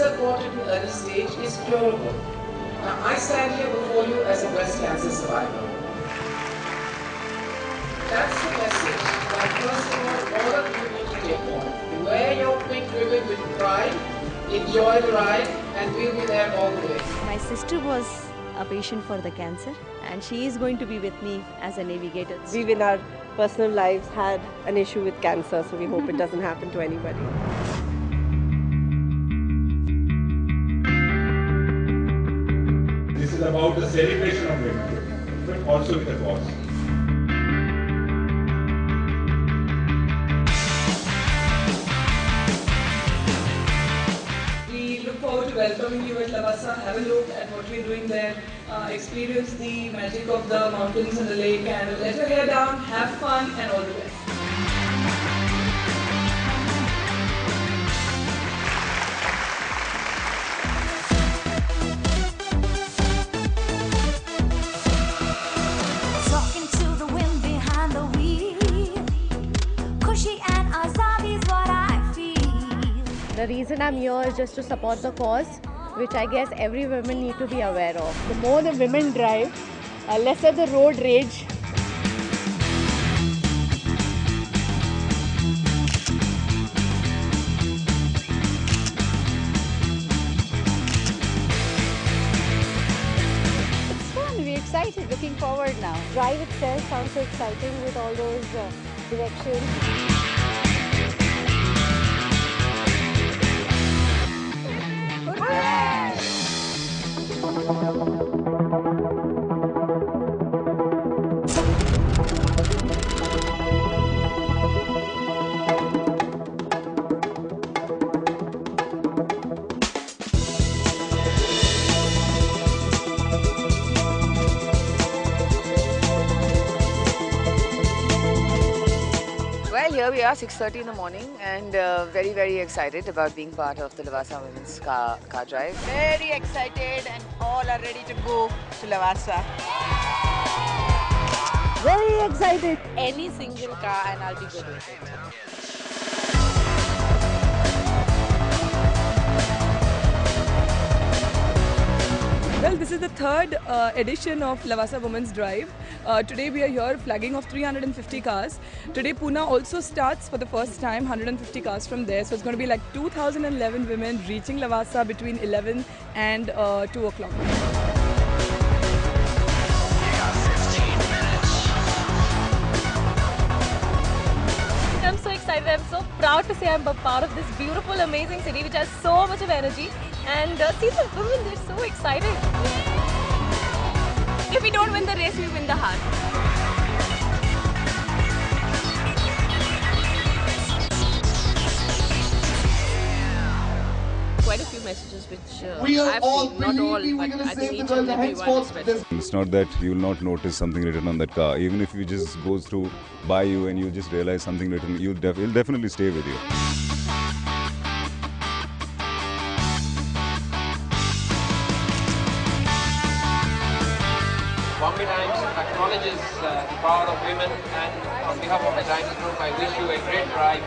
cancer caught at an early stage is curable. Now, I stand here before you as a breast cancer survivor. That's the message that first of all of you need to take on. Wear your pink ribbon with pride, enjoy the ride, and we'll be there all the way. My sister was a patient for the cancer and she is going to be with me as a navigator. We've in our personal lives had an issue with cancer, so we hope it doesn't happen to anybody. This is about the celebration of women, but also with a cause. We look forward to welcoming you at Lavasa. Have a look at what we're doing there. Experience the magic of the mountains and the lake, and let your hair down, have fun, and all the best. Talking to the wind behind the wheel. Khushi and azad is what I feel. The reason I'm here is just to support the cause, which I guess every woman need to be aware of. The more the women drive, lesser the road rage. It's fun, we're excited, looking forward now. Drive itself sounds so exciting with all those directions. Well, here we are, 6:30 in the morning, and very excited about being part of the Lavasa Women's Car Drive. Very excited, and all are ready to go to Lavasa. Very excited. Any single car and I'll be good with it. Well, this is the third edition of Lavasa Women's Drive. Today we are here flagging off 350 cars. Today Pune also starts for the first time 150 cars from there. So it's going to be like 2011 women reaching Lavasa between 11 and 2 o'clock. I'm so excited. I'm so proud to say I'm a part of this beautiful, amazing city which has so much of energy. And see the women, they're so excited. If we don't win the race, we win the heart. Quite a few messages which I've seen, not all, but I think each and everyone is special. It's not that you will not notice something written on that car. Even if you just goes through by you and you just realize something written, it'll definitely stay with you. Bombay Times acknowledges the power of women, and on behalf of the Times Group, I wish you a great drive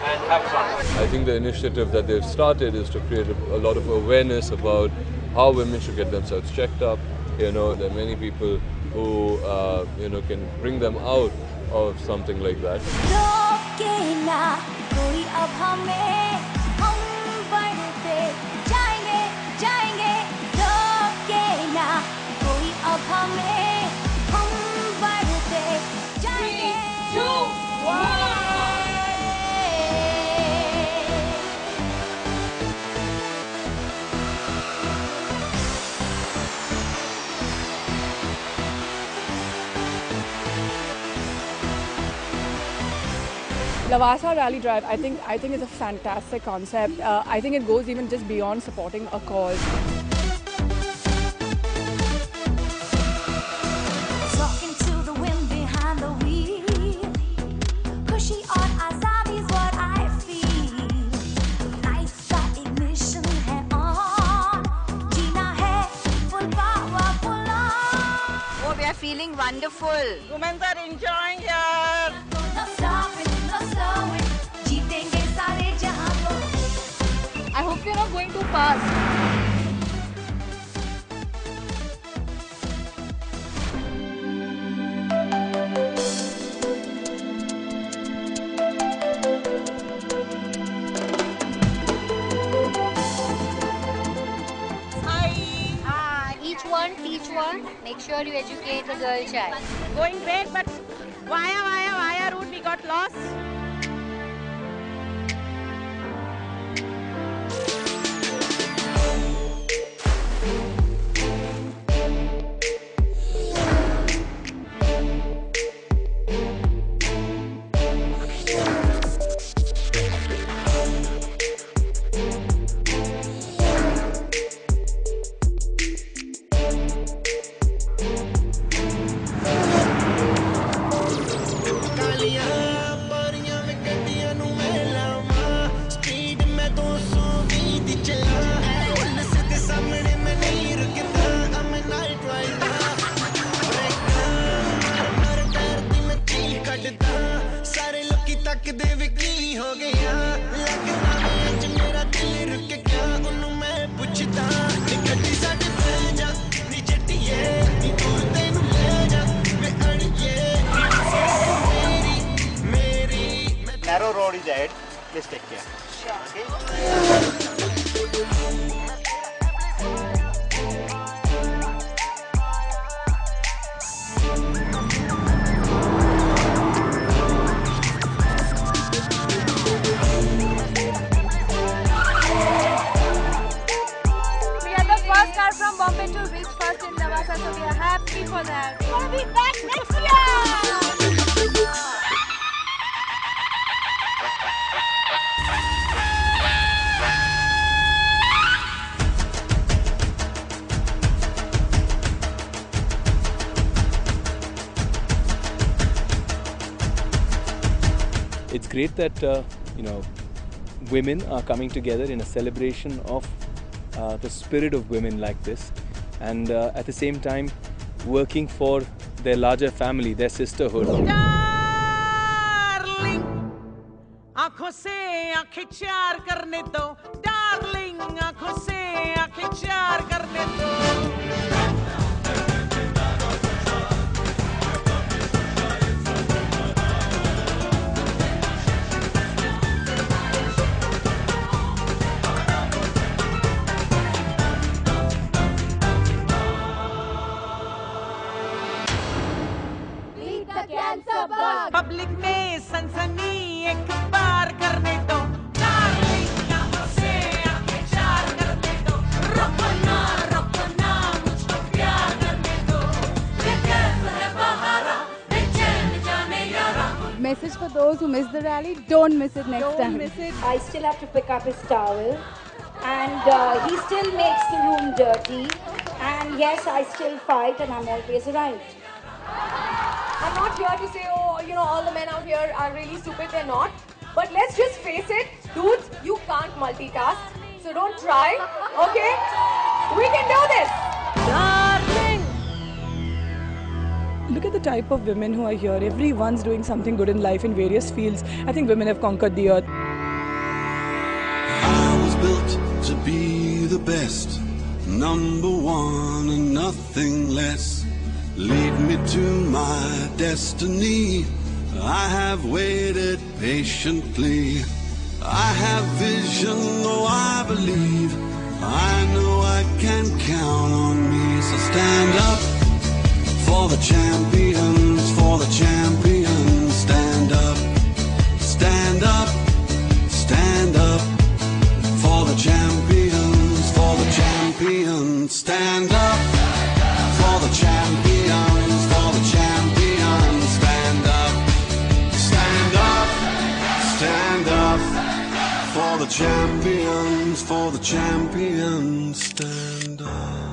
and have fun. I think the initiative that they've started is to create a lot of awareness about how women should get themselves checked up. You know, there are many people who can bring them out of something like that. Lavasa Rally Drive, I think is a fantastic concept. I think it goes even just beyond supporting a cause. Talking to the wind behind the wheel. Khushi on azad is what I feel. Lights got ignition, head on. Jeena hai full power, full on. Oh, we are feeling wonderful. Women are enjoying here. No stopping, no slowing. Jeetenge sare jahan ko. I hope hope we're not going too fast. Teach one. Make sure you educate the girl child. Going great, but via route we got lost. Narrow road is ahead. Please take care. We are the first car from Bombay to reach first in Lavasa, so we are happy for that. We want to be back next year! It's great that women are coming together in a celebration of the spirit of women like this, and at the same time working for their larger family, their sisterhood. Darling, आँखों से आँखें चार करने दो. Darling, आँखों से आँखें चार करने दो. पब्लिक में सनसनी एक बार करने दो. डार्लिंग, आँखों से आँखें चार करने दो. रुको ना मुझको प्यार करने दो. ये कैफ है बहारा, बेचैन जाने यारा. Message for those who missed the rally: don't miss it next time. I still have to pick up his towel, and he still makes the room dirty. And yes, I still fight, and I'm always right. I'm not here to say, all the men out here are really stupid. They're not. But let's just face it, dudes, you can't multitask. So don't try, okay? We can do this! Darling! Look at the type of women who are here. Everyone's doing something good in life in various fields. I think women have conquered the earth. I was built to be the best, number one and nothing less. Lead me to my destiny. I have waited patiently. I have vision, though I believe. I know I can count on me. So stand up for the champions, for the champions. Stand up, stand up, stand up for the champions, for the champions. Stand up for the champions, for the champions. Stand up, stand up, stand up for the champions, for the champions. Stand up.